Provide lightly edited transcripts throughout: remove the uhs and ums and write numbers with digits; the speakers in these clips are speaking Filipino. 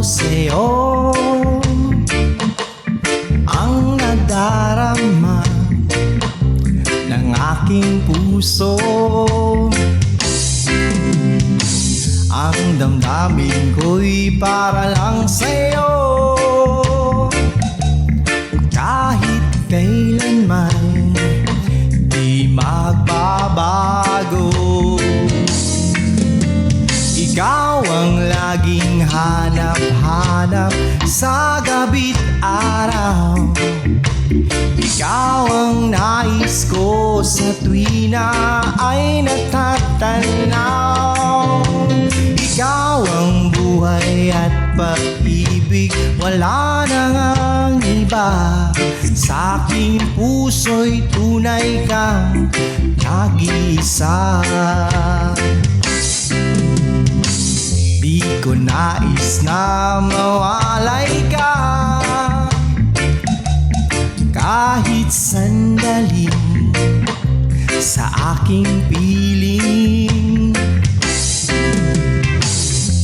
sa'yo ang nadarama ng aking puso. Ang damdamin ko'y para lang sa'yo, kahit kailanman di magbabago. Ikaw ang laging hanap-hanap sa gabi't araw. Ikaw ang nais ko sa tuwi na ay natatanaw. Ikaw ang buhay at pag-ibig, wala na ngang iba. Sa aking puso'y tunay kang nag-iisa. Di ko nais na mawalay ka kahit sandali sa aking piling.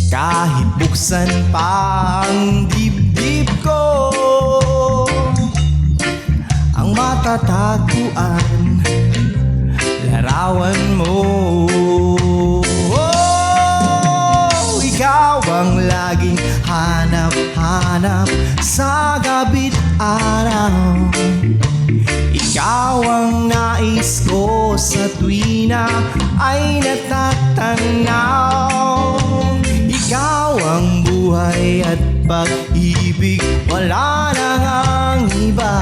Kahit buksan pa ang dibdib ko, ang matatagpuan, larawan mo. Ikaw ang laging hanap-hanap sa gabi't araw. Ikaw ang nais ko sa tuwi na ay natatanaw. Ikaw ang buhay at pag-ibig, wala na ngang iba.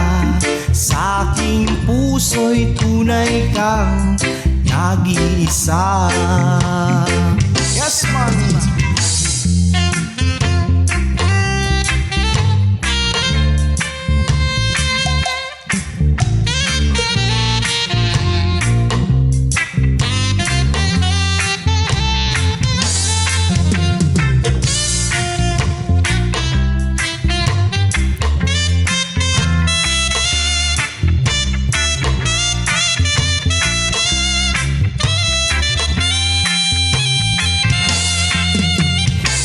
Sa aking puso'y tunay kang nag-iisa. Yes, man!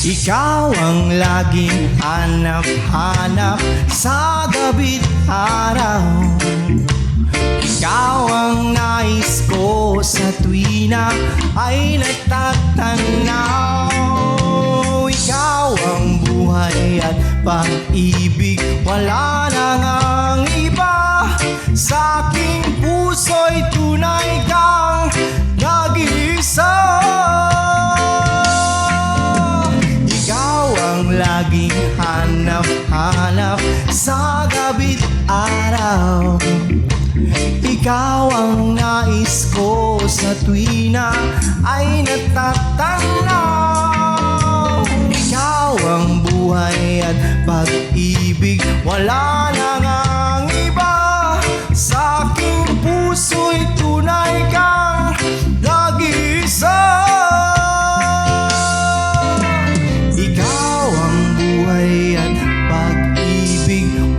Ikaw ang laging hanap-hanap sa gabi't araw. Ikaw ang nais ko sa tuwi na ay natatanaw. Ikaw ang buhay at pag-ibig, wala na ngang iba. Sa aking puso'y tunay kang nag-iisa. Laging hanap-hanap sa gabi't araw. Ikaw ang nais ko sa tuwi na ay natatanaw. Ikaw ang buhay at pag-ibig, wala na ngang iba. Sa aking puso'y tunay kang nag-iisa.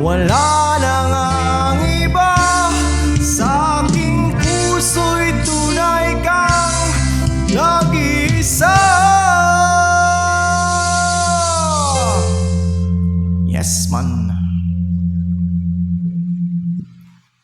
Wala na ngang iba. Sa aking puso'y tunay kang nag-iisa. Yes, man.